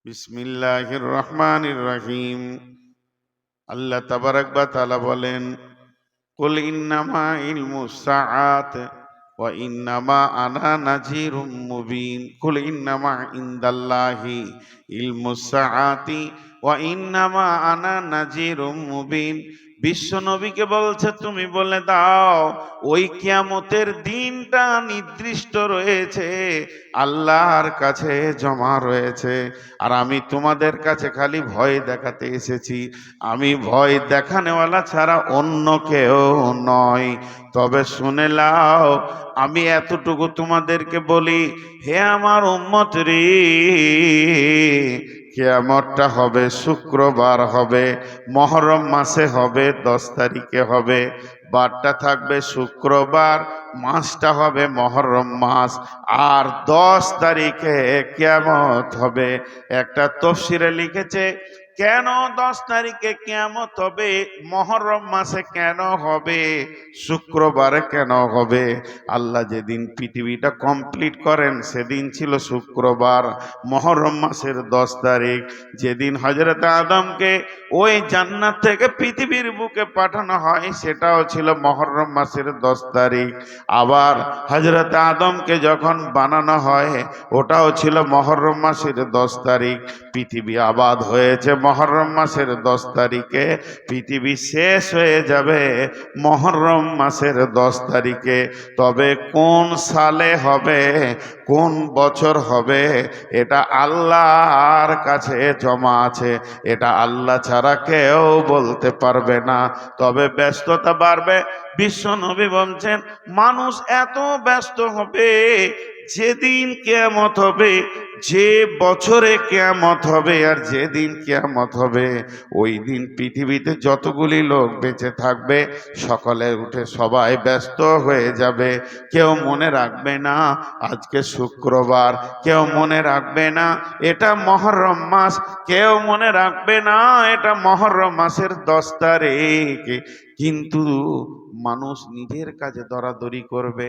বিসমিল্লাহির রহমানির রহিম। আল্লাহ তাবারাক ওয়া তাআলা বলেন, কুল ইন্নামা ইলমুস সাআত ওয়া ইন্নামা আনা নাযীরুম মুবিন। কুল ইন্নামা ইনদাল্লাহি ইলমুস সাআতি ওয়া ইন্নামা আনা নাযীরুম মুবিন। বিশ্ব নবীকে বলছে, তুমি বলে দাও ওই কিয়ামতের দিনটা নির্দিষ্ট রয়েছে, আল্লাহর কাছে জমা রয়েছে, আর আমি তোমাদের কাছে খালি ভয় দেখাতে এসেছি। আমি ভয় দেখানেওয়ালা ছাড়া অন্য কেউ নয়। তবে শুনে লাও, আমি এতটুকু তোমাদেরকে বলি, হে আমার উম্মত রে, কিয়ামতটা হবে শুক্রবার, হবে মুহররম মাসে, হবে 10 তারিখে হবে। বারটা থাকবে শুক্রবার, মাসটা হবে মুহররম মাস, আর 10 তারিখে কিয়ামত হবে। একটা তফসিরে লিখেছে, কেন 10 তারিখে কিয়ামত হবে, মুহররম মাসে কেন হবে, শুক্রবারে কেন হবে? আল্লাহ যেদিন পৃথিবীটা কমপ্লিট করেন সেদিন ছিল শুক্রবার, মুহররম মাসের 10 তারিখ। যেদিন হযরত আদমকে ওই জান্নাত থেকে পৃথিবীর বুকে পাঠানো হয় সেটাও ছিল মুহররম মাসের 10 তারিখ। আবার হযরত আদমকে যখন বানানো হয় ওটাও ছিল মুহররম মাসের 10 তারিখ। পৃথিবী আবাদ হয়েছে মুহররম মাসের 10 তারিখে, পৃথিবী শেষ হয়ে যাবে মুহররম মাসের 10 তারিখে। তবে কোন সালে হবে, কোন বছর হবে, এটা আল্লাহর কাছে জমা আছে, এটা আল্লাহ ছাড়া কেউ বলতে পারবে না। তবে ব্যস্ততা বাড়বে। বিশ্ব নবী বলছেন, মানুষ এত ব্যস্ত হবে, যেদিন কিয়ামত হবে, যে বছরে কিয়ামত হবে আর যেদিন কিয়ামত হবে, ওই দিন পৃথিবীতে যতগুলি লোক বেঁচে থাকবে সকলে উঠে সবাই ব্যস্ত হয়ে যাবে। কেউ মনে রাখবে না আজকে শুক্রবার, কেউ মনে রাখবে না এটা মুহররম মাস, কেউ মনে রাখবে না এটা মুহররম মাসের 10 তারিখ। কিন্তু মানুষ নিজের কাজে দরাদরি করবে।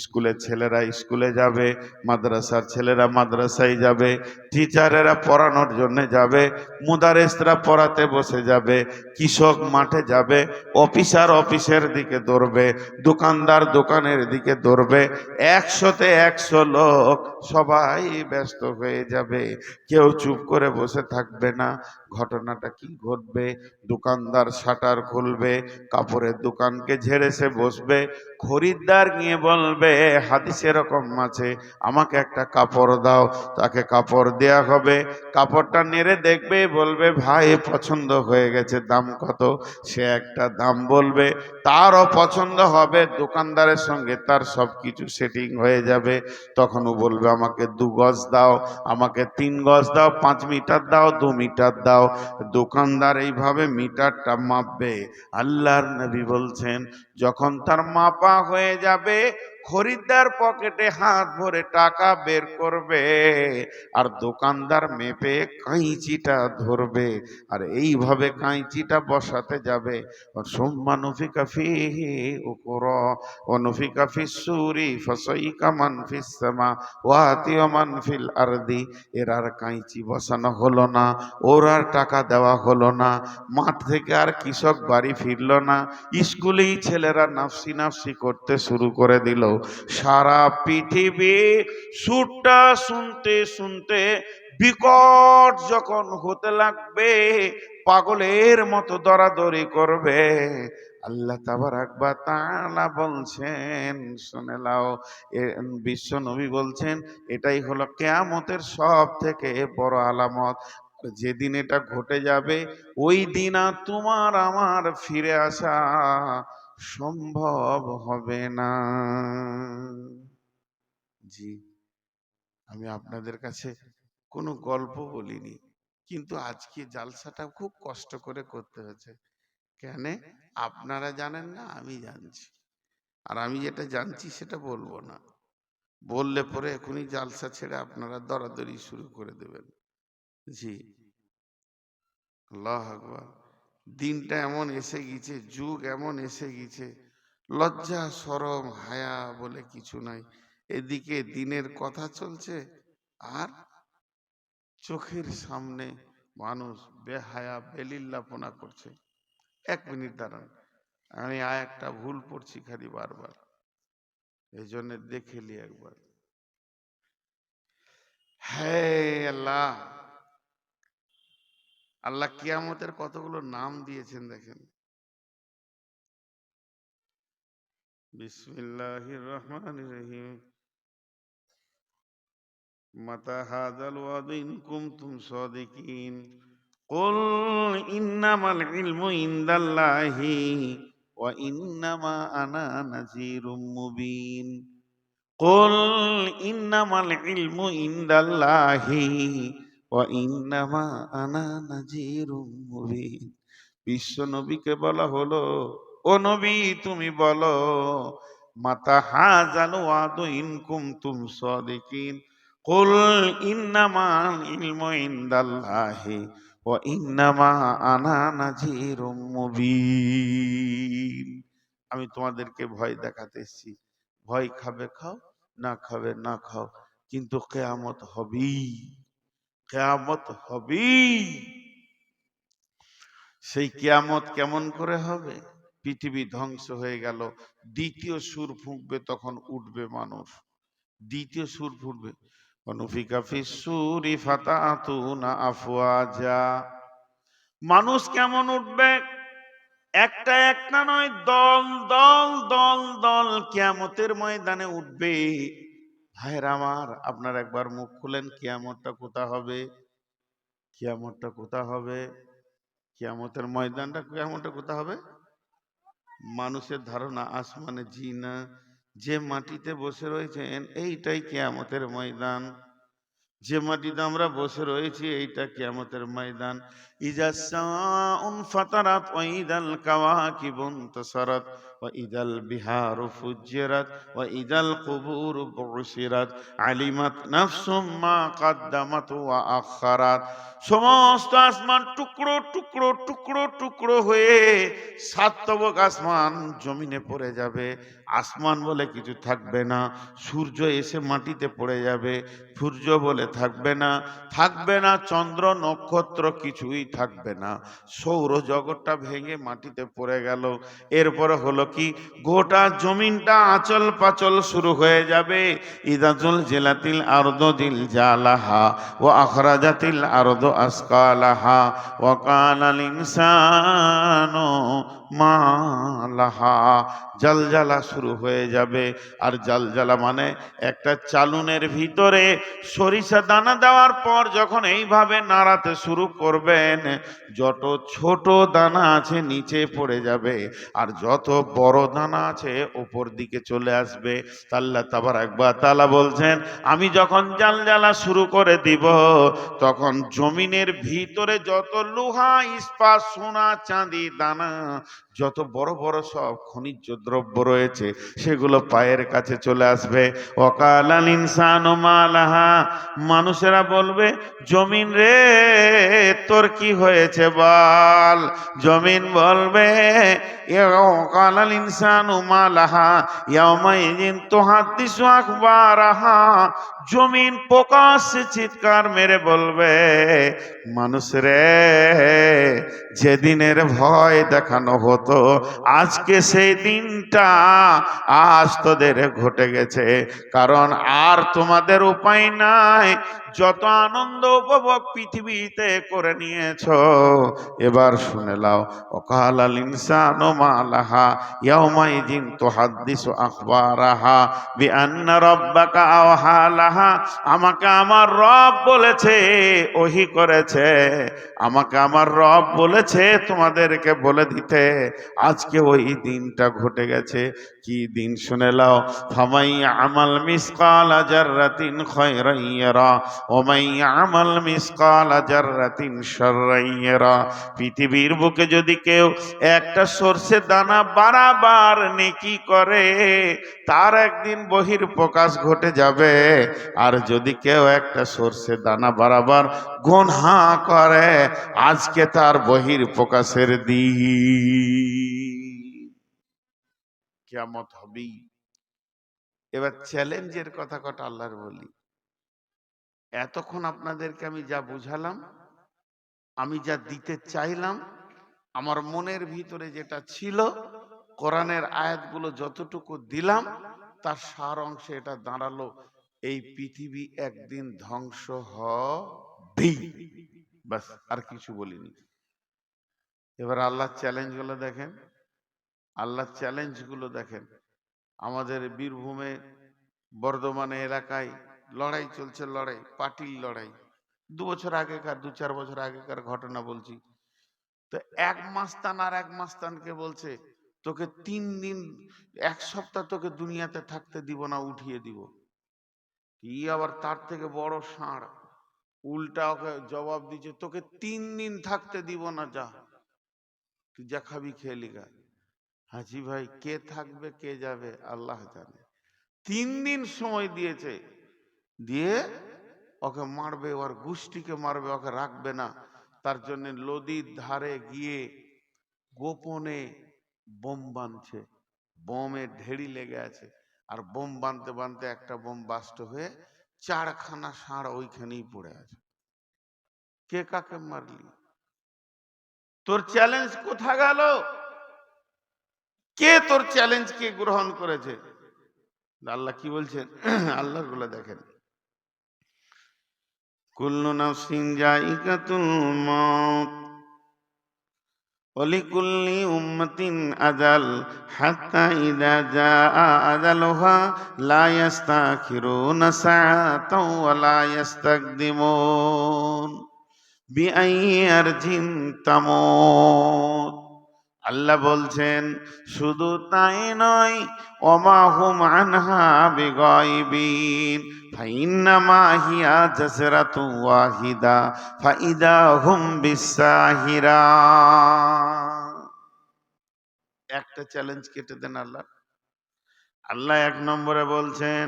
স্কুলের ছেলেরা স্কুলে যাবে, মাদ্রাসার ছেলেরা মাদ্রাসায় যাবে, টিচারেরা পড়ানোর জন্য যাবে, মুদারেসরা পড়াতে বসে যাবে, কৃষক মাঠে যাবে, অফিসার অফিসের দিকে দৌড়বে, দোকানদার দোকানের দিকে দৌড়বে। 100তে 100 লোক সবাই ব্যস্ত হয়ে যাবে, কেউ চুপ করে বসে থাকবে না। ঘটনাটা কি ঘটবে? দোকানদার শাটার খুলবে, কাপড়ের দোকানকে ঝেড়ে সে বসবে, খরিদ্দার নিয়ে বলবে, হাদিসে এরকম আছে, আমাকে একটা কাপড় দাও। তাকে কাপড় দেয়া হবে, কাপড়টা নেড়ে দেখবে, বলবে ভাই পছন্দ হয়ে গেছে, দাম কত? সে একটা দাম বলবে, তারও পছন্দ হবে, দোকানদারের সঙ্গে তার সব কিছু সেটিং হয়ে যাবে। তখনও বলবে আমাকে 2 গজ দাও, আমাকে 3 গজ দাও, 5 মিটার দাও, 2 মিটার দাও। দোকানদার এইভাবে মিটারটা মাপবে। আল্লাহর নবী বলছেন, যখন তার মাপা হয়ে যাবে, খরিদ্দার পকেটে হাত ভরে টাকা বের করবে, আর দোকানদার মেপে কাঁইচিটা ধরবে, আর এইভাবে কাঁইচিটা বসাতে যাবে। সুম্মা নুফিকা ফীহি উখরা ওয়া নুফিকা ফিস-সূরি ফাসাইকা মান ফিস-সামা ওয়া আতিয়া মান ফিল আরদি। এর আর কাঁইচি বসানো হলো না, ওর আর টাকা দেওয়া হলো না, মাঠ থেকে আর কৃষক বাড়ি ফিরল না, স্কুলেই ছেলেরা নাফসি নাফসি করতে শুরু করে দিল। সারা পৃথিবী সুরটা শুনতে শুনতে বিকট যখন হতে লাগবে, পাগলের মতো দরাদরি করবে। আল্লাহ তাবারাক ওয়া তাআলা বলছেন, শুনে নাও, বিশ্ব নবী বলছেন, এটাই হলো কিয়ামতের সব থেকে বড় আলামত। যেদিন এটা ঘটে যাবে, ওই দিন আর তোমার আমার ফিরে আসা সম্ভব হবে না। জি, আমি আপনাদের কাছে কোনো গল্প বলিনি, কিন্তু আজকে জালসাটা খুব কষ্ট করে করতে হয়েছে। কেন? আপনারা জানেন না, আমি জানছি, আর আমি যেটা জানছি সেটা বলবো না। বললে পরে এখনই জালসা ছেড়ে আপনারা দরাদরি শুরু করে দেবেন। জি, আল্লাহু আকবার। দিনটা এমন এসে গেছে, যুগ এমন এসে গেছে, লজ্জা শরম হায়া বলে কিছু নাই। এদিকে দিনের কথা চলছে, আর চোখের সামনে মানুষ বেহায়া বেলিল্লাপনা করছে। 1 মিনিট দাঁড়ান, আমি একটা ভুল পড়ছি খালি বারবার, এই জন্য দেখে নি একবার। হ্যাঁ আল্লাহ, আল্লাহ কিয়ামতের কতগুলো নাম দিয়েছেন দেখেন। বিসমিল্লাহির রহমানির রহিম। মাতা হাযাল ওয়াদু ইন কুনতুম সাদিকিন। কুল ইন্নামাল ইলমু ইনদাল্লাহি ওয়া ইন্নামা আনা নাযীরুম মুবিন। কুল ইন্নামাল ইলমু ইনদাল্লাহি ওয়া ইন্নামা আনা নাযীরুম মুবিন। বিশ্ব নবীকে বলা হলো, ও নবী তুমি বলো, মাতা হাযাল ওয়াদু ইন কুনতুম সাদিকিন। কুল ইন্নামাল ইলমু ইনদাল্লাহি ওয়া ইন্নামা আনা নাযীরুম মুবিন। আমি তোমাদেরকে ভয় দেখাতে এসেছি, ভয় খাবে খাও, না খাবে না খাও, কিন্তু কিয়ামত হবেই, কিয়ামত হবেই। সেই কিয়ামত কেমন করে হবে? পৃথিবী ধ্বংস হয়ে গেল, দ্বিতীয় সুর ফুঁকবে, তখন উঠবে মানুষ। দ্বিতীয় সুর ফুটবে, অনুফিকা ফিস সূরি ফাতাতুনা আফওয়াজা। মানুষ কেমন উঠবে? একটা একটা নয়, দল দল দল দল কিয়ামতের ময়দানে উঠবে। ভাইরা আমার, আপনার একবার মুখ খুলেন, কিয়ামতটা কোথা হবে? কিয়ামতটা কোথা হবে? কিয়ামতের ময়দানটা, কিয়ামতটা কোথা হবে? মানুষের ধারণা আসমানে, জি না, যে মাটিতে বসে রয়েছেন এইটাই কিয়ামতের ময়দান। যে মাটিতে আমরা বসে রয়েছি এইটা কিয়ামতের ময়দান। ইজাস সামাউন ফাতারাত ওয়া ইদাল কাওয়াকিবু ইনতাসারাত ওয়া ইদাল বিহারু ফুজ্জিরাত ওয়া ইদাল কুবুরু বুসিরাত আলিমাত নাফসুম মা কদ্দামাত ওয়া আখারাত। সমস্ত আসমান টুকরো টুকরো টুকরো টুকরো হয়ে সাতবক আসমান জমিনে পড়ে যাবে। আসমান বলে কিছু থাকবে না, সূর্য এসে মাটিতে পড়ে যাবে, সূর্য বলে থাকবে না, থাকবে না চন্দ্র নক্ষত্র, কিছুই থাকবে না। সৌরজগৎটা ভেঙে মাটিতে পড়ে গেল। এরপরে হলো কি, গোটা জমিনটা আচল পাচল শুরু হয়ে যাবে। ইদাজুল জিলাতিল আরদু জিলজালাহা ওয়া আখরাজাতিল আরদু আসকালাহা ওয়া কানাল ইনসানু মা লাহা। জালজালা শুরু হয়ে যাবে। আর জালজালা মানে একটা চালুনের ভিতরে সরিষা দানা দেওয়ার পর যখন এইভাবে নাড়াতে শুরু করবেন, যত ছোট দানা আছে নিচে পড়ে যাবে, আর যত বড় দানা আছে ওপর দিকে চলে আসবে। আল্লাহ তাবারাক ওয়া তাআলা বলছেন, আমি যখন জালজালা শুরু করে দিব, তখন জমিনের ভিতরে যত লোহা ইস্পাত সোনা চাঁদি দানা, যত বড় বড় সব খনিজ দ্রব্য রয়েছে, সেগুলো পায়ের কাছে চলে আসবে। ওয়াকালাল ইনসানু মা লাহা। মানুষেরা বলবে, জমিন রে তোর কি হয়েছে বল। জমিন বলবে, ওয়াকালাল ইনসানু মা লাহা ইয়াওমাইযিন তুহাদ্দিসু আখবারাহা। জমিন প্রকাশ্যে চিৎকার মেরে বলবে, মানুষ রে, যেদিনের ভয় দেখানো হতো আজকে সেই দিনটা আজ তোদের ঘটে গেছে। কারণ আর তোমাদের উপায় নাই, যত আনন্দ উপভোগ পৃথিবীতে করে নিয়েছো, এবার শুনে নাও। ওয়াকালাল ইনসানু মা লাহা ইয়াওমাইযিন তুহাদ্দিসু আখবারাহা বিআন্না রাব্বাকা আওহা লাহা। আমাকে আমার রব বলেছে, ওহী করেছে, আমাকে আমার রব বলেছে তোমাদেরকে বলে দিতে, আজকে ওই দিনটা ঘটে গেছে। কি দিন শুনে নাও। ফামাই আমাল মিসকালা জাররাতিন খায়রান ইয়ারা ওয়া মান ইয়ামাল মিসকালা জাররাতিন শাররান ইয়ারা। পৃথিবীর বুকে যদি কেউ একটা সরষে দানা বারবার নেকি করে, তার একদিন বহির প্রকাশ ঘটে যাবে। আর যদি কেউ একটা সরষে দানা বারবার গুনাহ করে, আজকে তার বহির প্রকাশের দিন। কিয়ামত হবেই। এবার চ্যালেঞ্জের কথা কটা আল্লাহর বলি। এতক্ষণ আপনাদেরকে আমি যা বুঝালাম, আমি যা দিতে চাইলাম, আমার মনের ভিতরে যেটা ছিল, কোরআনের আয়াতগুলো যতটুকু দিলাম, তার সার অংশে এটা দাঁড়ালো, এই পৃথিবী একদিন ধ্বংস হবেই। বাস, আর কিছু বলিনি। এবার আল্লাহর চ্যালেঞ্জগুলো দেখেন, আল্লাহর চ্যালেঞ্জগুলো দেখেন। আমাদের বীরভূমে, বর্ধমানে এলাকায় লড়াই চলছে, লড়াই, পার্টির লড়াই। 2 বছর আগেকার, 2-4 বছর আগেকার ঘটনা বলছি। তো এক মাস্তান আর এক মাস্তানকে বলছে, তোকে 3 দিন, 1 সপ্তাহ তোকে দুনিয়াতে থাকতে দিব না, উঠিয়ে দিব। কি আবার তার থেকে বড় ষাঁড় উল্টা ওকে জবাব দিচ্ছে, তোকে 3 দিন থাকতে দিব না, যা তুই যা খাবি খেয়ে লিগা। হাজি ভাই, কে থাকবে কে যাবে আল্লাহ জানে। 3 দিন সময় দিয়েছে, দিয়ে ওকে মারবে, ওর গোষ্ঠীকে মারবে, ওকে রাখবে না। তার জন্য নদীর ধারে গিয়ে গোপনে বোম বাঁধছে, বোমে ঢেড়ি লেগে আছে, আর বোম বাঁধতে বাঁধতে একটা বোম বাস্ট হয়ে 4খানা ষাঁড় ওইখানেই পড়ে আছে। কে কাকে মারলি? তোর চ্যালেঞ্জ কোথা গেল? কে তোর চ্যালেঞ্জকে গ্রহণ করেছে? আল্লাহ কি বলছেন? আল্লাহর গুলো দেখেন, কুল্লু নাফসিন যায়িকাতুল মাউত ওয়ালিকুল্লি উম্মাতিন আজাল হাত্তা ইযা জাআ আজালুহা লা ইস্তাখিরুনা সাআতাও ওয়া লা ইস্তাকদিমুন বিআইয়ি আরজিন তামুত। আল্লাহ বলছেন, শুধু তাই নয়, ওমা হুম আনহা বিগাইবিন ফাইন্নামা হিয়া জাসরাতু ওয়াহিদা ফাইদা হুম বিসাহিরা। একটা চ্যালেঞ্জ কেটে দেন আল্লাহ। আল্লাহ 1 নম্বরে বলছেন,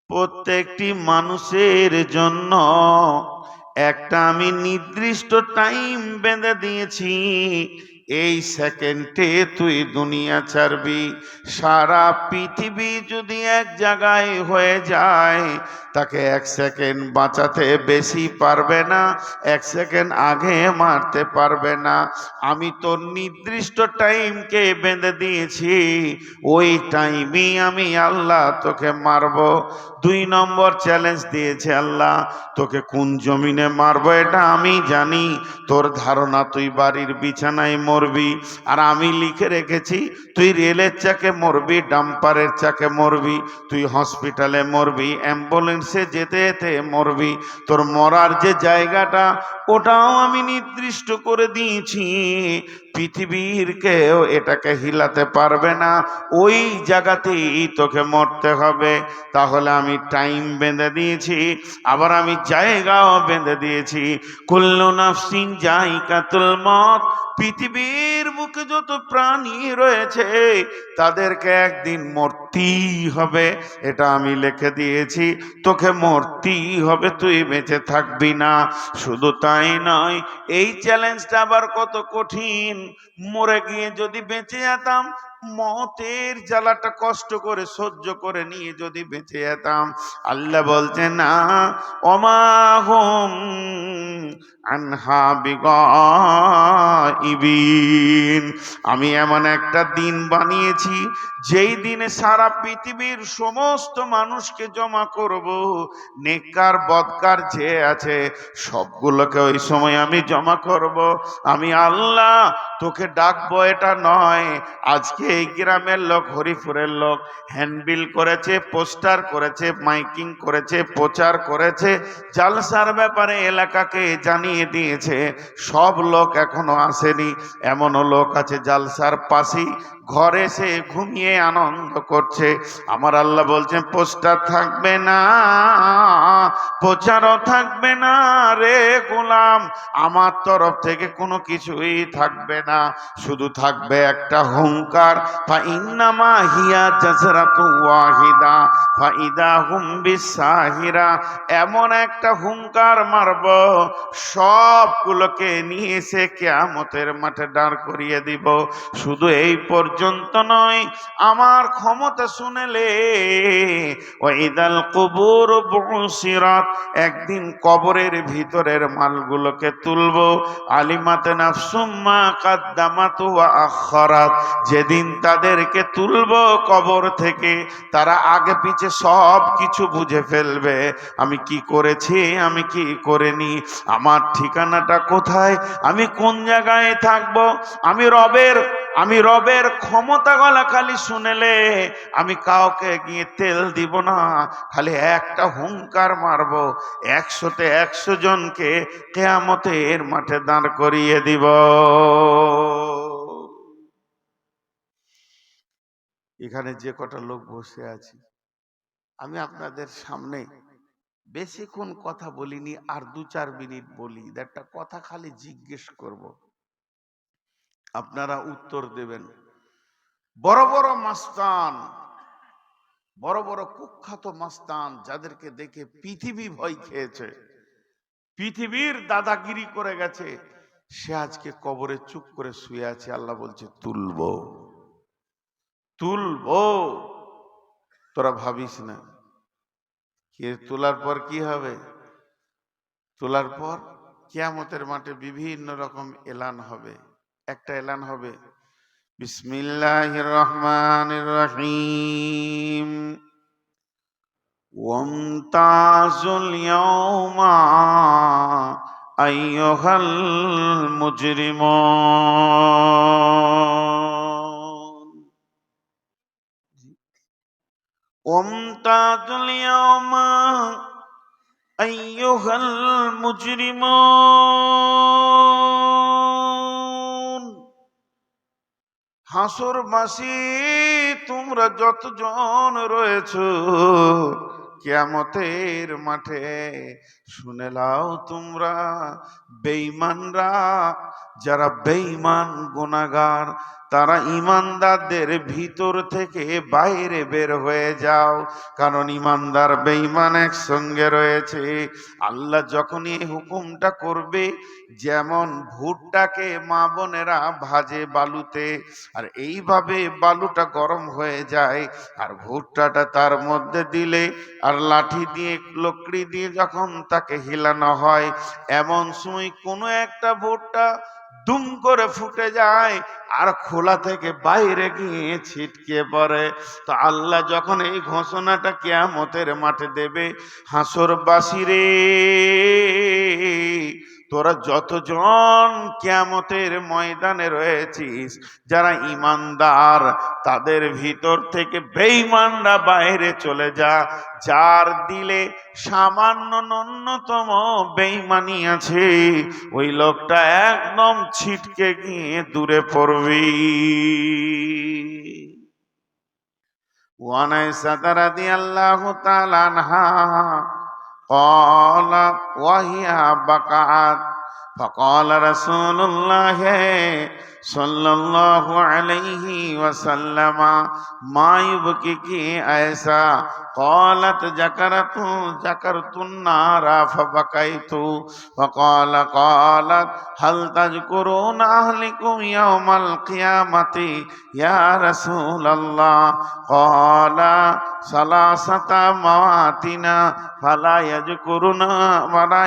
প্রত্যেকটি মানুষের জন্য একটা আমি নির্দিষ্ট টাইম বেঁধে দিয়েছি, এই সেকেন্ডে তুই দুনিয়া ছাড়বি। সারা পৃথিবী যদি এক জায়গায় হয়ে যায়, তাকে 1 সেকেন্ড বাঁচাতে বেশি পারবে না, 1 সেকেন্ড আগে মারতে পারবে না। আমি তোর নির্দিষ্ট টাইমকে বেঁধে দিয়েছি, ওই টাইমই আমি আল্লাহ তোকে মারবো। 2 নম্বর চ্যালেঞ্জ দিয়েছে আল্লাহ, তোকে কোন জমিনে মারবো এটা আমি জানি। তোর ধারণা তুই বাড়ির বিছানায় মরবি, আর আমি লিখে রেখেছি তুই রেলের চাকে মরবি, ডাম্পারের চাকে মরবি, তুই হসপিটালে মরবি, অ্যাম্বুলেন্সে যেতে যেতে মরবি। তোর মরার যে জায়গাটা, ওটাও আমি নির্দিষ্ট করে দিয়েছি। পৃথিবীর কেউ এটাকে হিলাতে পারবে না, ওই জায়গাতেই তোকে মরতে হবে। তাহলে আমি টাইম বেঁধে দিয়েছি, আবার আমি জায়গাও বেঁধে দিয়েছি। কুল্লু নাফসিন যায়িকাতুল মউত, পৃথিবীর বুকে যত প্রাণী রয়েছে তাদেরকে একদিন মরতেই হবে, এটা আমি লিখে দিয়েছি। তোকে মরতেই হবে, তুই বেঁচে থাকবি না। শুধু তাই নয়, এই চ্যালেঞ্জটা আবার কত কঠিন। মরে গিয়ে যদি বেঁচে যেতাম, মতের জ্বালাটা কষ্ট করে সহ্য করে নিয়ে যদি বেঁচে যেতাম, আল্লাহ বলছে না, ওমা হুম আনহা বিগাইবিন। আমি এমন একটা দিন বানিয়েছি, যেই দিনে সারা পৃথিবীর সমস্ত মানুষকে জমা করব, নেককার বদকার যে আছে সবগুলোকে ওই সময় আমি জমা করব। আমি আল্লাহ তোকে ডাকবো এটা নয়, আজকে এই গ্রামের লোক, হরিপুরের লোক হ্যান্ডবিল করেছে, পোস্টার করেছে, মাইকিং করেছে, প্রচার করেছে, জালসার ব্যাপারে এলাকাকে জানিয়ে দিয়েছে, সব লোক এখনো আসেনি। এমনও লোক আছে জালসার পাশেই ঘরে সে ঘুমিয়ে আনন্দ করছে। আমার আল্লাহ বলছেন, পোস্টার থাকবে না, প্রচারও থাকবে না রে গোলাম, আমার তরফ থেকে কোনো কিছুই থাকবে না। শুধু থাকবে একটা হুঙ্কার, ফাইন্নামা হিয়া জাসরাতু ওয়াহিদা ফাইদা হুম বিসাহিরা। এমন একটা হুঙ্কার মারব, সবগুলোকে নিয়ে এসে কিয়ামতের মাঠে দাঁড় করিয়ে দিব। শুধু এই পর্যন্ত পর্যন্ত নয়, আমার ক্ষমতা শুনেলে ওয়াইদাল কুবুর বুসিরাত, একদিন কবরের ভিতরের মালগুলোকে তুলবো। আলিমাত নাফসুম মা কাদ্দামাত ওয়া আখারাত, যেদিন তাদেরকে তুলবো কবর থেকে, তারা আগে পিছে সব কিছু বুঝে ফেলবে। আমি কি করেছি, আমি কি করিনি, আমার ঠিকানাটা কোথায়, আমি কোন জায়গায় থাকবো। আমি রবের ক্ষমতা গলা খালি শুনেলে আমি কাউকে গিয়ে তেল দিব না, খালি একটা হুঙ্কার মারবো, 100তে 100 জনকে কিয়ামতের মাঠে দাঁড় করিয়ে দিব। এখানে যে কটা লোক বসে আছি, আমি আপনাদের সামনে বেশিক্ষণ কথা বলিনি, আর 2-4 মিনিট বলি, একটা কথা খালি জিজ্ঞেস করব, আপনারা উত্তর দেবেন। বড় বড় মাস্তান, বড় বড় কুখ্যাত মাস্তান, যাদেরকে দেখে পৃথিবী ভয় খেয়েছে, পৃথিবীর দাদাগিরি করে গেছে, সে আজকে কবরে চুপ করে শুয়ে আছে। আল্লাহ বলছে তুলবো, তুলবো, তোরা ভাবিস না। কে তোলার পর কি হবে? তোলার পর কিয়ামতের মাঠে বিভিন্ন রকম এলান হবে। একটা এলান হবে, বিসমিল্লাহির রহমানির রহিম, ওয়ামতাজুল ইয়াউমা আইয়ুহাল মুজরিমুন, ওয়ামতাজুল ইয়াউমা আইয়ুহাল মুজরিমুন। হাসরবাসী তোমরা যতজন রয়েছো, কিয়ামতের মাঠে শুনে নাও, তোমরা বেঈমানরা, যারা বেঈমান গুনাহগার, তারা ইমানদারদের ভিতর থেকে বাইরে বের হয়ে যাও, কারণ ইমানদার বেঈমান একসঙ্গে রয়েছে। আল্লাহ যখনই এই হুকুমটা করবে, যেমন ভুট্টাকে মা বোনেরা ভাজে বালুতে, আর এইভাবে বালুটা গরম হয়ে যায়, আর ভুট্টাটা তার মধ্যে দিলে, আর লাঠি দিয়ে লকড়ি দিয়ে যখন তাকে হিলানো হয়, এমন সময় কোনো একটা ভুট্টা দুম করে ফুটে যায় আর খোলা থেকে বাইরে গিয়ে ছিটকে পড়ে। তো আল্লাহ যখন এই ঘোষণাটা কিয়ামতের মাঠে দেবে, হাসরবাসী রে, তোরা যতজন কিয়ামতের ময়দানে রয়েছিস, যারা ইমানদার, তাদের ভিতর থেকে বেঈমানরা বাইরে চলে যা। যার দিলে সামান্য ন্যূনতম বেঈমানি আছে, ওই লোকটা একদম ছিটকে গিয়ে দূরে পড়বি। ওয়ানাইসা রাদিয়াল্লাহু তাআলা আনহা قال وهي بكت فقال رسول الله صلى الله عليه وسلم ما يبكيك عائشة؟ قالت ذكرت النار فبكيت. قالت هل تذكرون أهلكم يوم القيامة يا رسول الله؟ قال ثلاثة مواتنا ফালা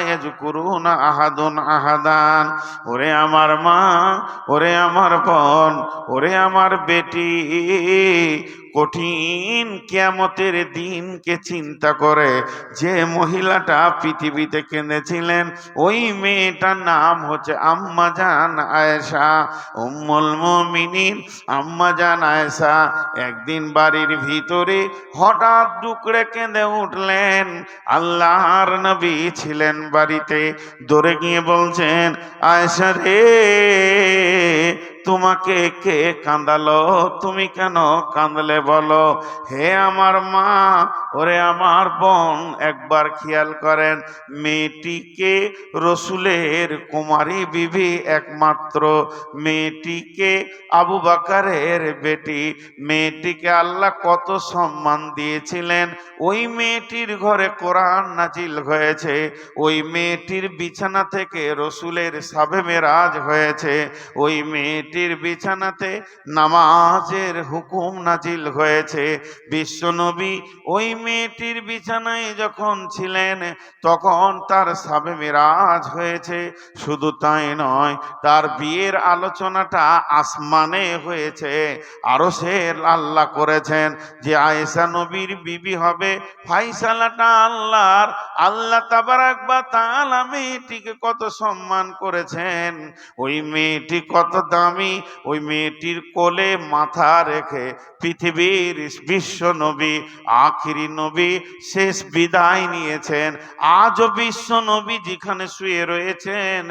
ইয়াজকুরুনা আহাদুন আহাদান। ওরে আমার মা, ওরে আমার বোন, ওরে আমার বেটি, কঠিন কিয়ামতের দিনকে চিন্তা করে যে মহিলাটা পৃথিবীতে কেঁদেছিলেন, ওই মেয়েটার নাম হচ্ছে আম্মা জান আয়েশা, উম্মুল মুমিনিন আম্মা জান আয়েশা। একদিন বাড়ির ভিতরে হঠাৎ ডুকরে কেঁদে উঠলেন। আল্লাহর নবী ছিলেন বাড়িতে, দৌড়ে গিয়ে বলছেন, আয়েশা রে, তোমাকে কে কাঁদালো, তুমি কেন কাঁদলে বলো, হে আমার মা, ওরে আমার বোন, একবার খেয়াল করেন, মেয়েটিকে রসুলের কুমারী বিবি, একমাত্র মেয়েটিকে আবু বকরের বেটি, মেয়েটিকে আল্লাহ কত সম্মান দিয়েছিলেন। ওই মেয়েটির ঘরে কোরআন নাজিল হয়েছে, ওই মেয়েটির বিছানা থেকে রসুলের সাবে মেরাজ হয়েছে, ওই মেয়েটির বিছানাতে নামাজের হুকুম নাজিল হয়েছে। বিশ্বনবী ওই মেয়েটির বিছানায় যখন ছিলেন তখন তার সাবে মেরাজ হয়েছে। শুধু তাই নয়, তার বিয়ের আলোচনাটা আসমানে হয়েছে, আরো সে আল্লাহ করেছেন যে আয়েশা নবীর বিবি হবে, ফাইসালাটা আল্লাহর। আল্লাহ তাবারাক ওয়া তাআলা মেয়েটিকে কত সম্মান করেছেন, ওই মেয়েটি কত দামি, ওই মেয়েটির কোলে মাথা রেখে পৃথিবীর বিশ্ব নবী, আখিরি নবী শেষ বিদায় নিয়েছেন। আজও বিশ্ব নবী যেখানে শুয়ে রয়েছেন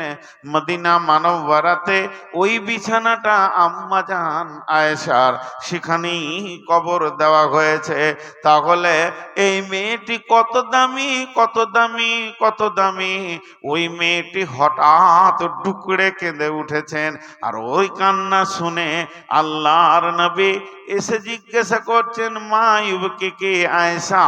মদিনা মানববরাতে, ওই বিছানাটা আম্মা জান আয়েশার, সেখানেই কবর দেওয়া হয়েছে। তাহলে এই মেয়েটি কত দামি, কত দামি, কত দামি। ওই মেয়েটি হঠাৎ ডুকরে কেঁদে উঠেছেন, আর ওই কান্না শুনে আল্লাহর নবী এসে জিজ্ঞাসা করছেন, মা ইউবকি কে আয়েশা,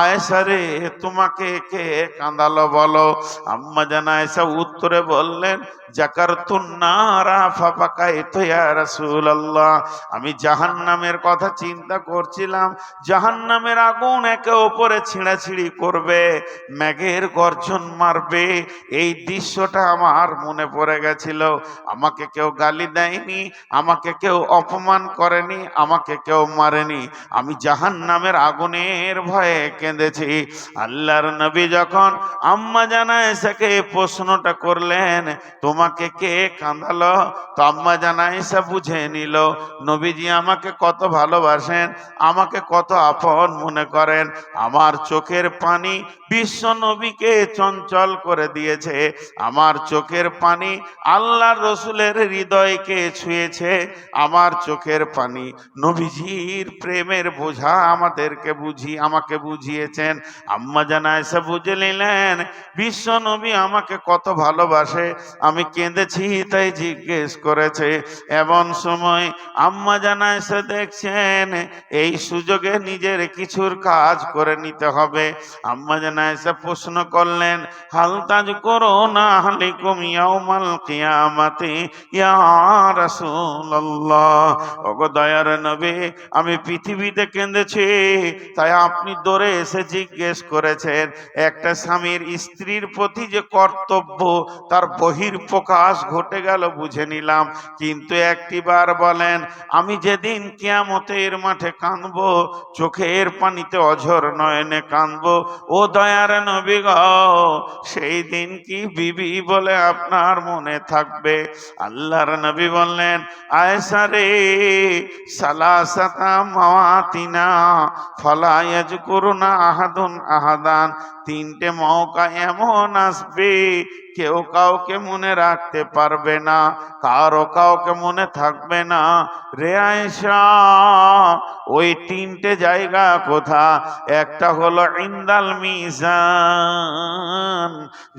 আয়েশা রে তোমাকে কে কাঁদালো বলো। আম্মা জান আয়েশা উত্তরে বললেন, জাকারতুন নারা ফাবাকাইতু ইয়া রাসূলুল্লাহ, আমি জাহান্নামের কথা চিন্তা করছিলাম, জাহান্নামের আগুন একে ওপরে ছিঁড়াছিঁড়ি করবে, মেঘের গর্জন মারবে, এই দৃশ্যটা আমার মনে পড়ে গেছিল। আমাকে কেউ গালি দেয়নি, আমাকে কেউ অপমান করেনি, আমাকে কেউ মারেনি, আমি জাহান্নামের আগুনের ভয়ে কেঁদেছি। আল্লাহর নবী যখন আম্মা জান আয়েশাকে প্রশ্নটা করলেন, তোমাকে কে কাঁদালো, তো আম্মা জান আয়েশা বুঝে নিল নবীজি আমাকে কত ভালোবাসেন, আমাকে কত আপন মনে করেন। আমার চোখের পানি বিশ্ব নবীকে চঞ্চল করে দিয়েছে, আমার চোখের পানি আল্লাহর রসুলের হৃদয়কে ছুঁয়েছে, আমার চোখের পানি নবীজির প্রেমের বোঝা আমাকে বুঝিয়েছেন। আম্মা জান আয়েশা বুঝে নিলেন বিশ্ব নবী আমাকে কত ভালোবাসে, আমি কেঁদেছি তাই জিজ্ঞেস করেছে। এমন সময় আম্মা জান আয়েশা দেখছেন এই সুযোগে নিজের কিছুর কাজ করে নিতে হবে। আম্মা জান আয়েশা প্রশ্ন করলেন, হাল তাযকুরুনা আহলিকুম ইয়াউমাল কিয়ামাতি ইয়া রাসূলুল্লাহ, ওগো দয়ার নবী, আমি পৃথিবীতে কেঁদেছি, তাই আপনি দৌড়ে এসে জিজ্ঞেস করেছেন। একটা স্বামীর স্ত্রীর প্রতি যে কর্তব্য, তার বহিঃপ্রকাশ ঘটে গেল বুঝে নিলাম, কিন্তু একটিবার বলেন, আমি যেদিন কিয়ামতের মাঠে কাঁদবো, চোখের পানিতে অঝর নয়নে কাঁদবো, ও দয়ার নবী গো, সেই দিন কি বিবি বলে আপনার মনে থাকবে? আল্লাহর নবী বললেন, আয়েশা রে, সালাসাতা মাওয়াতিনা ফালা ইয়াজকুরুনা আহাদুন আহাদান, তিনটে মৌকা এমন আসবে কেউ কাউকে মনে রাখতে পারবে না, কারো কাউকে মনে থাকবে না। রে আয়েশা, ওই তিনটে জায়গা কোথা? একটা হলো ইনদাল মিজান,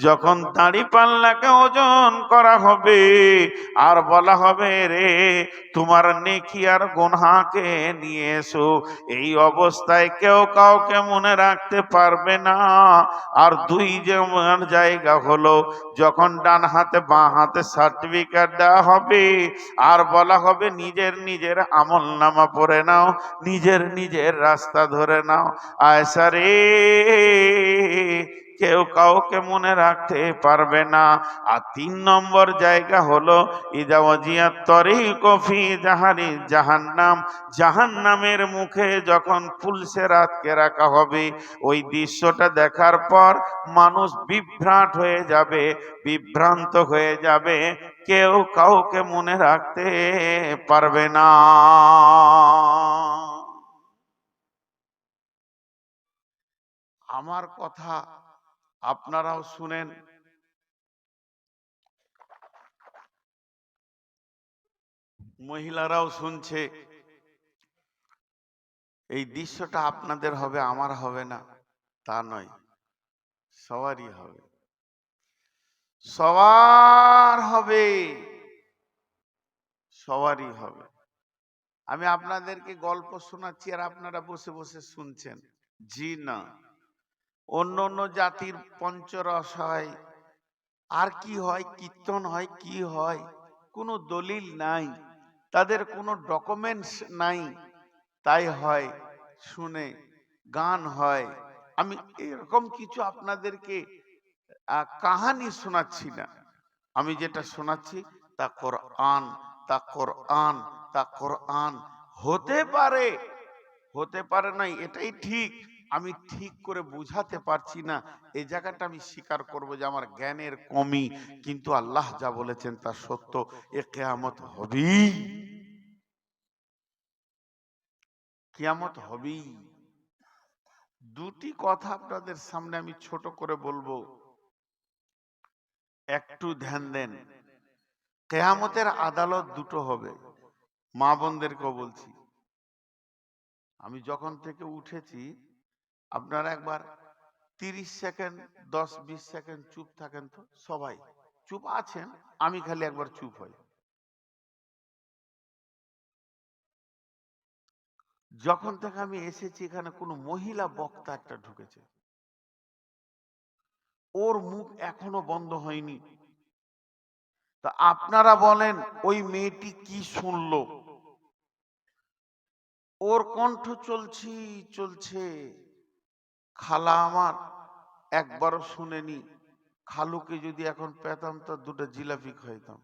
যখন দাড়ি পাল্লাকে ওজন করা হবে আর বলা হবে, রে তোমার নেকি আর গুনহাকে নিয়ে এসো, এই অবস্থায় কেউ কাউকে মনে রাখতে পারবে না। আর দুই যেমন জায়গা হলো যখন ডান হাতে বাঁ হাতে সার্টিফিকেট দেওয়া হবে আর বলা হবে নিজের নিজের আমল নামা পড়ে নাও, নিজের নিজের রাস্তা ধরে নাও। আয়েশা রে, কেউ কাউকে মনে রাখতে পারবে না। আর তিন নম্বর জায়গা হলো ইদা ওয়াজিয়াত তরিকু ফি জাহারি জাহান্নাম, জাহান্নামের মুখে যখন পুলসে রাতকে রাখা হবে, ওই দৃশ্যটা দেখার পর মানুষ বিভ্রাট হয়ে যাবে, বিভ্রান্ত হয়ে যাবে, কেউ কাউকে মনে রাখতে পারবে না। আমার কথা আপনারাও শুনেন, মহিলারাও শুনছে। এই দৃশ্যটা আপনাদের হবে, আমার হবে না তা নয়, সবারই হবে, সবার হবে, সবারই হবে। আমি আপনাদেরকে গল্প শোনাচ্ছি আর আপনারা বসে বসে শুনছেন। জি না, অন্য অন্য জাতির পঞ্চরস হয়, আর কি হয়, কীর্তন হয়, কি হয়, কোনো দলিল নাই, তাদের কোনো ডকুমেন্টস নাই, তাই হয়, শুনে গান হয়। আমি এরকম কিছু আপনাদেরকে কাহানি শোনাচ্ছি না, আমি যেটা শোনাচ্ছি তা কোরআন, তা কোরআন, তা কোরআন। হতে পারে, হতে পারে নাই এটাই ঠিক, আমি ঠিক করে বুঝাতে পারছি না, এই জায়গাটা আমি স্বীকার করব যে আমার জ্ঞানের কমি, কিন্তু আল্লাহ যা বলেছেন তা সত্য, এ কিয়ামত হবেই, কিয়ামত হবেই। দুটি কথা আপনাদের সামনে আমি ছোট করে বলবো, একটু ধ্যান দেন। কিয়ামতের আদালত দুটো হবে, মা বোনদেরকেও বলছি। আমি যখন থেকে উঠেছি, আপনারা একবার 30 সেকেন্ড, 10-20 সেকেন্ড চুপ থাকেন তো, সবাই চুপ আছেন, আমি খালি একবার চুপ হই। যখন থেকে আমি এসেছি এখানে কোনো মহিলা বক্তা একটা ঢুকেছে, ওর মুখ এখনো বন্ধ হয়নি। তা আপনারা বলেন ওই মেয়েটি কি শুনলো? ওর কণ্ঠ চলছি চলছে, খালা আমার একবারও শুনেনি, খালুকে যদি এখন পেতাম তো দুটো জিলাপি খাইতাম।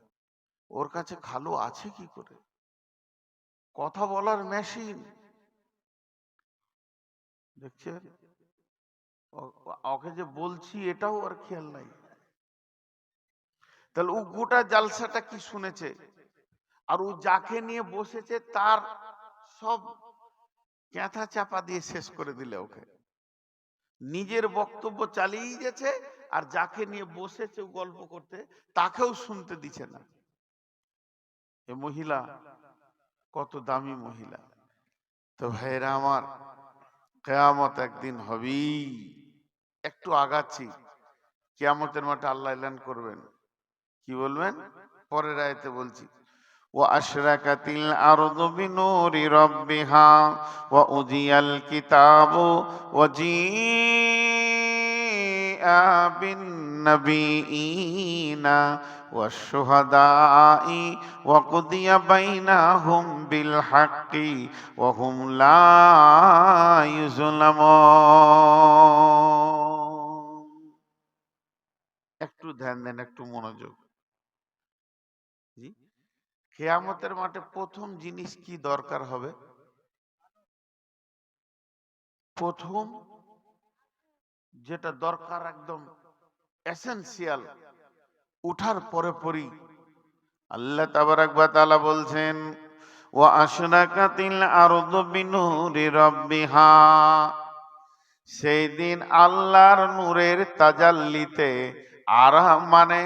ওর কাছে খালু আছে কি করে? কথা বলার মেশিন, দেখছেন? ওকে যে বলছি এটাও আর খেয়াল নাই। তাহলে ও গোটা জালসাটা কি শুনেছে, আর ও যাকে নিয়ে বসেছে তার সব ক্যাথা চাপা দিয়ে শেষ করে দিলে ওকে, নিজের বক্তব্য চালিয়ে গেছে, আর যাকে নিয়ে বসেছে গল্প করতে তাকেও শুনতে দিচ্ছে না। এ মহিলা কত দামি মহিলা। তো ভাইরা আমার, কিয়ামত একদিন হবেই। একটু আগাচ্ছি, কিয়ামতের মাঠে আল্লাহ এলান করবেন, কি বলবেন পরের আয়াতে বলছি, وأشرقت الأرض بنور ربها وأوذي الكتاب وجيء بالنبيين والشهداء وقضي بينهم بالحق وهم لا يظلمون। একটু ধ্যান দেন, একটু মনোযোগ। জি, কিয়ামতের মাঠে প্রথম জিনিস কি দরকার হবে? প্রথম যেটা দরকার, একদম এসেনশিয়াল, উঠার পরে পরই আল্লাহ তাবারাক ওয়া তাআলা বলছেন, ওয়া আশরাকাতিল আরদু বিনুরি রাব্বিহা, সেই দিন আল্লাহর নূরের তাজাল্লিতে, আর মানে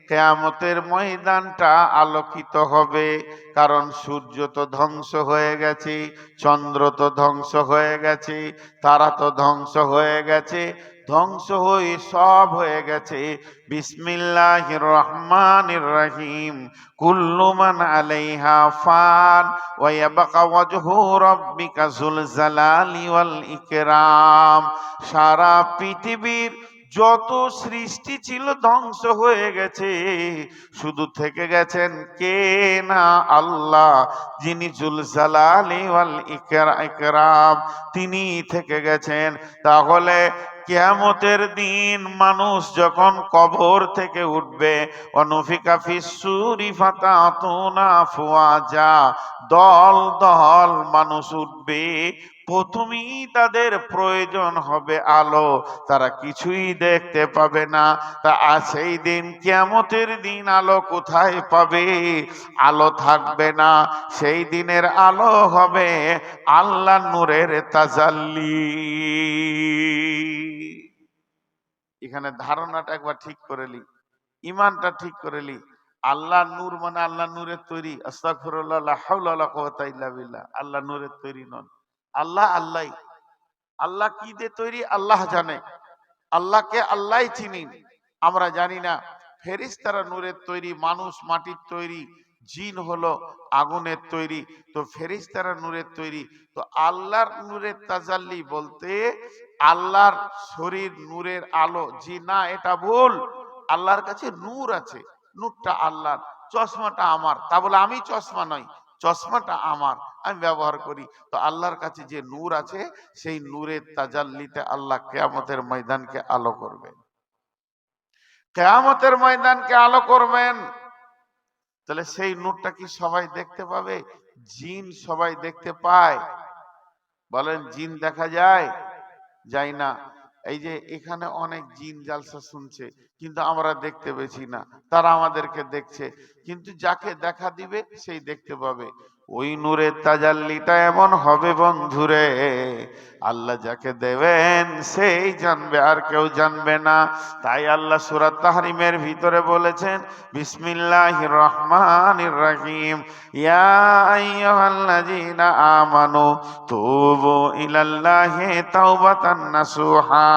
কিয়ামতের ময়দানটা আলোকিত হবে। কারণ সূর্য তো ধ্বংস হয়ে গেছে, চন্দ্র তো ধ্বংস হয়ে গেছে, তারা তো ধ্বংস হয়ে গেছে, ধ্বংস হয়ে সব হয়ে গেছে। বিসমিল্লাহির রহমানির রহিম, কুল্লু মান আলাইহা ফান ওয়া ইয়াবকা ওয়াজহু রাব্বিকা যুল জালালি ওয়াল ইকরাম। সারা পৃথিবীর যত সৃষ্টি ছিল ধ্বংস হয়ে গেছে, শুধু থেকে গেছেন কে না? আল্লাহ, যিনি যুল জালালি ওয়াল ইকরাম, তিনি থেকে গেছেন। তাহলে কিয়ামতের দিন মানুষ যখন কবর থেকে উঠবে, অনুফিকা ফিসসুরি ফাতাতুনা ফুয়াজা, দল দল মানুষ উঠবে, প্রথমেই তাদের প্রয়োজন হবে আলো, তারা কিছুই দেখতে পাবে না। তা সেই দিন, কিয়ামতের দিন আলো কোথায় পাবে? আলো থাকবে না, সেই দিনের আলো হবে আল্লাহ নূরের তাজাল্লি। এখানে ধারণাটা একবার ঠিক করে লি, ইমানটা ঠিক করে লি। আল্লাহ নূর মানে আল্লাহ নূরের তৈরি, আস্তাগফিরুল্লাহ, লা হাওলা ওয়ালা কুওয়াতা ইল্লা বিল্লাহ, আল্লাহ নূরের তৈরি নন। আল্লাহ আল্লাহ, আল্লাহ কি দিয়ে তৈরি আল্লাহ জানে, আল্লাহকে আল্লাহ চিনি, আমরা জানি না। ফেরেশতারা নূরের তৈরি, মানুষ মাটির তৈরি, জিন হলো আগুনের তৈরি, তো ফেরেশতারা নূরের তৈরি। তো আল্লাহর নূরের তাজাল্লি বলতে আল্লাহর শরীর নূরের আলো, জি না, এটা ভুল। আল্লাহর কাছে নূর আছে, নূরটা আল্লাহর, চশমাটা আমার, তা বলে আমি চশমা নই, চশমাটা আমার, আমি ব্যবহার করি। তো আল্লাহর কাছে যে নূর আছে, সেই নূরের তাজাল্লিতে আল্লাহ কিয়ামতের ময়দানকে আলো করবেন, কিয়ামতের ময়দানকে আলো করবেন। তাহলে সেই নূরটা কি সবাই দেখতে পাবে? জিন সবাই দেখতে পায়? বলেন জিন দেখা যায়? যায় না। এই যে এখানে অনেক জিন জালসা শুনছে, কিন্তু আমরা দেখতে পেছি না, তারা আমাদেরকে দেখছে, কিন্তু যাকে দেখা দিবে সেই দেখতে পাবে। ওই নূরের তাজাল্লিটা এমন হবে বন্ধুরে, আল্লাহ যাকে দেবেন সেই জানবে, আর কেউ জানবে না। তাই আল্লাহ সূরা তাহরিমের ভিতরে বলেছেন, বিসমিল্লাহির রহমানির রহিম, ইয়া আইয়ুহাল্লাযীনা আমানু তুবু ইলাল্লাহি তাওবাতান নাসুহা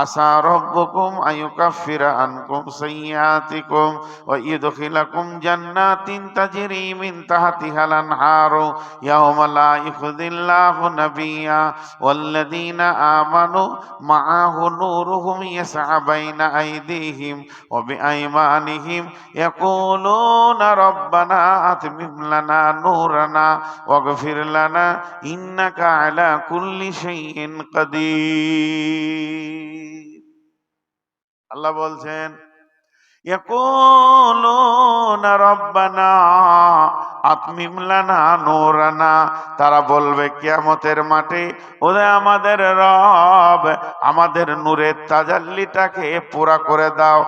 আসা রাব্বুকুম আইয়ুকাফিরা আনকুম সাইয়্যাতিকুম ওয়া ইউদখিলাকুম জান্নাতিন তাজরি মিন তাহতিহাল আনহারু ইয়াওমা লা ইখযিল্লাহু নাবিয়্যা ওয়াল্লাযীনা আমানু মাআহু নূরুহুম ইয়াসআ বাইনা আইদিহিম ওয়া বিআইমানিহিম ইয়াকুলুনা রাব্বানা আতমিম লানা নূরানা ওয়াগফির লানা ইন্নাকা আলা কুল্লি শাইইন কাদির। আল্লাহ বলছেন, ইয়াকুলুনা রাব্বানা আতমিম লানা নূরানা, তারা বলবে কিয়ামতের মাঠে, ওরে আমাদের রব, আমাদের নূরের তাজাল্লিটাকে পুরা করে দাও,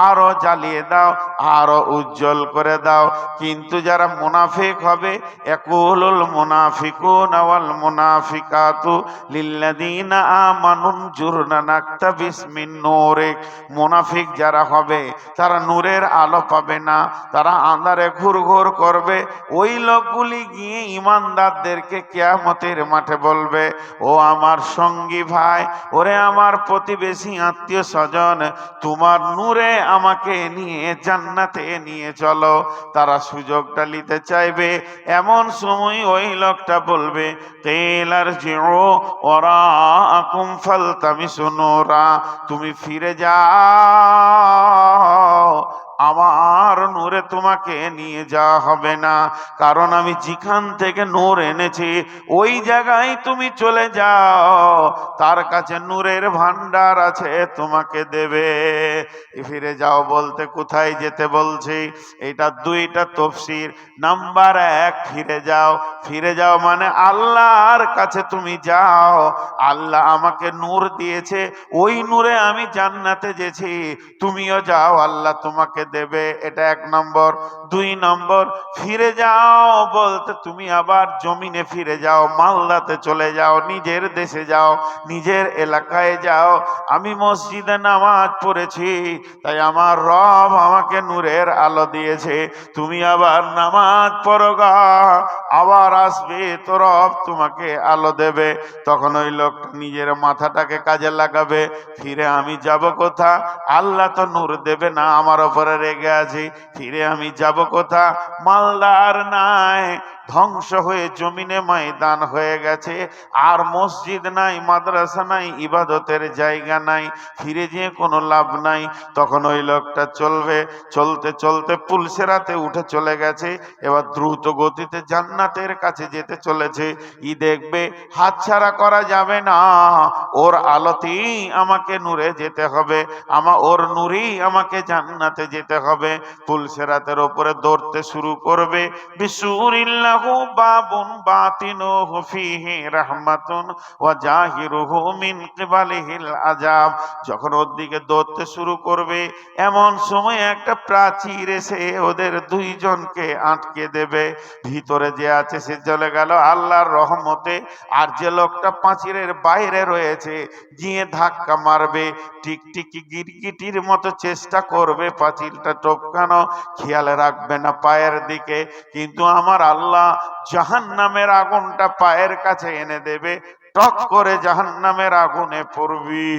আরো জ্বালিয়ে দাও, আরো উজ্জ্বল করে দাও। কিন্তু যারা মুনাফিক হবে, ইয়াকুলুল মুনাফিকুনা ওয়াল মুনাফিকাতু লিল্লাযীনা আমানু জুরনা নাকতাবিস মিন নূরিক, মুনাফিক যারা হবে তারা নূরের আলো পাবে না, তারা আঁধারে ঘুরঘুর করবে। ওই লোকগুলি গিয়ে ইমানদারদেরকে কিয়ামতের মাঠে বলবে, ও আমার সঙ্গী ভাই, ওরে আমার প্রতিবেশী আত্মীয় স্বজন, তোমার নূরে আমাকে নিয়ে জান্নাতে নিয়ে চলো। তারা সুযোগটা নিতে চাইবে, এমন সময় ওই লোকটা বলবে, কিলার জিউ ওরাআকুম ফালতামিসু নূরা, তুমি ফিরে যাও, আমার নূরে তোমাকে নিয়ে যাওয়া হবে না, কারণ আমি যেখান থেকে নূর এনেছি ওই জায়গায় তুমি চলে যাও, তার কাছে নূরের ভান্ডার আছে, তোমাকে দেবে। ফিরে যাও বলতে কোথায় যেতে বলছি? এটা দুইটা তাফসীর। নাম্বার এক, ফিরে যাও, ফিরে যাও মানে আল্লাহর কাছে তুমি যাও, আল্লাহ আমাকে নূর দিয়েছে, ওই নূরে আমি জান্নাতে যেছি, তুমিও যাও, আল্লাহ তোমাকে দেবে। এটা এক নম্বর। দুই নম্বর, ফিরে যাও বলতে তুমি আবার জমিনে ফিরে যাও, মালদাতে চলে যাও, নিজের দেশে যাও, নিজের এলাকায় যাও। আমি মসজিদে নামাজ পড়েছি, তাই আমার রব আমাকে নূরের আলো দিয়েছে, তুমি আবার নামাজ পড়ো গা, আবার আসবে তো রব তোমাকে আলো দেবে। তখন ওই লোকটা নিজের মাথাটাকে কাজে লাগাবে, ফিরে আমি যাব কোথা? আল্লাহ তো নূর দেবে না, আমার ওপরে রেগে আছি, ফিরে আমি যাব কোথা? মালদার নাই, ধ্বংস হয়ে জমিনে ময়দান হয়ে গেছে, আর মসজিদ নাই, মাদ্রাসা নাই, ইবাদতের জায়গা নাই, ফিরে যেয়ে কোনো লাভ নাই। তখন ওই লোকটা চলবে, চলতে চলতে পুলসেরাতে উঠে চলে গেছে, এবার দ্রুত গতিতে জান্নাতের কাছে যেতে চলেছে। ই দেখবে হাতছাড়া করা যাবে না, ওর আলোতেই আমাকে নূরে যেতে হবে, ওর নূরেই আমাকে জান্নাতে যেতে হবে। পুলসেরাতের ওপরে দৌড়তে শুরু করবে, বিসুরিল্লাহু বাবুন বাতিনুহু ফীহি রাহমাতুন ওয়া জাহিরুহু মিন কিবালিহিল আযাব। যখন ওর দিকে দৌড়তে শুরু করবে, এমন সময় একটা প্রাচীর এসে ওদের দুইজনকে আটকে দেবে। ভিতরে যে যে আছে সে চলে গেল আল্লাহর রহমতে, আর যে লোকটা পাঁচিলের বাইরে রয়েছে গিয়ে ধাক্কা মারবে, টিকটিকি গিরগিটির মতো চেষ্টা করবে পাঁচিলটা টপকানো, খেয়াল রাখবে না পায়ের দিকে, কিন্তু আমার আল্লাহ জাহান্নামের আগুনটা পায়ের কাছে এনে দেবে, টক করে জাহান্নামের আগুনে পড়বি।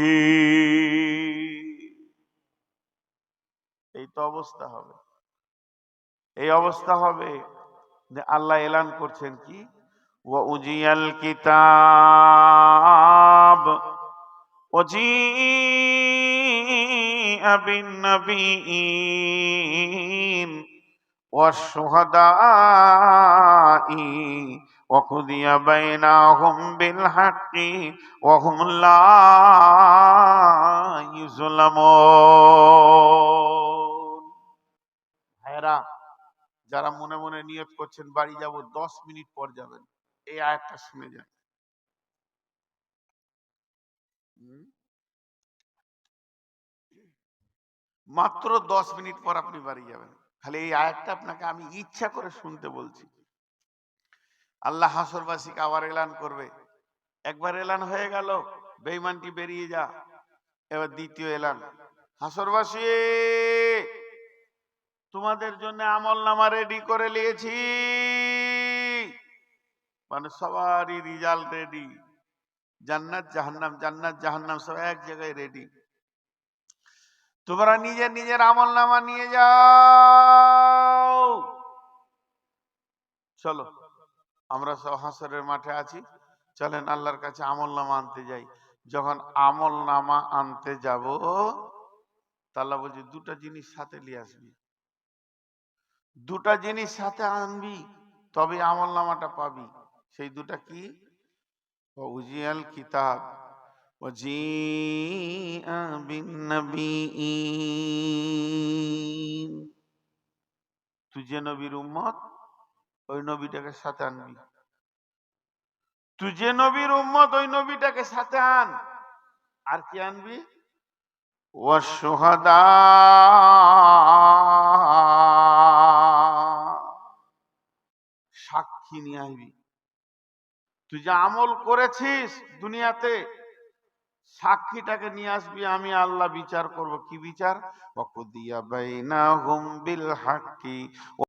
এই তো অবস্থা হবে, এই অবস্থা হবে। যে আল্লাহ এলান করছেন কি, ওয়া উজিয়াল কিতাব ওয়াজিআ বিন নবিয়্যিন ওয়াশ শুহাদাই ওয়া কুদিয়া বাইনাহুম বিল হাক্কি ওয়া হুম লা ইউযলামুন। ভাইরা, যারা মনে মনে নিয়ত করছেন বাড়ি যাব, 10 মিনিট পর যাবেন, এই আয়াতটা শুনে যান। মাত্র 10 মিনিট পর আপনি বাড়ি যাবেন, খালি এই আয়াতটা আপনাকে আমি ইচ্ছা করে শুনতে বলছি। আল্লাহ হাসরবাসীকে আবার এলান করবে। একবার এলান হয়ে গেল, বেঈমানটি বেরিয়ে যা, এবার দ্বিতীয় এলান, হাসরবাসী তোমাদের জন্য আমলনামা রেডি করে নিয়েছি, মানে সবারই রেজাল্ট রেডি, জান্নাত জাহান্নাম সব এক জায়গায় রেডি, তোমরা নিজের নিজের আমলনামা নিয়ে যাও। চলো, আমরা সব হাসরের মাঠে আছি, চলেন আল্লাহর কাছে আমলনামা আনতে যাই। যখন আমলনামা আনতে যাব, তাআলা বলছে দুটা জিনিস সাথে নিয়ে আসবি, দুটা জিনিস সাথে আনবি, তবে আমলনামাটা পাবি। সেই দুটা কি? উজিয়াল কিতাব ওয়াজিআ বিন নবিয়্যিন। তুই যে নবীর উম্মত, ওই নবীটাকে সাথে আনবি। তুই যে নবীর উম্মত, ওই নবীটাকে সাথে আন। আর কি আনবি? ওয়াশ শুহাদা, সাক্ষী নিয়ে আসবি। তুই যে আমল করেছিস দুনিয়াতে, সাক্ষীটাকে নিয়ে আসবি, আমি আল্লাহ বিচার করব। কি বিচার? ওয়াকুদিয়া বাইনাহুম বিল হাক্কি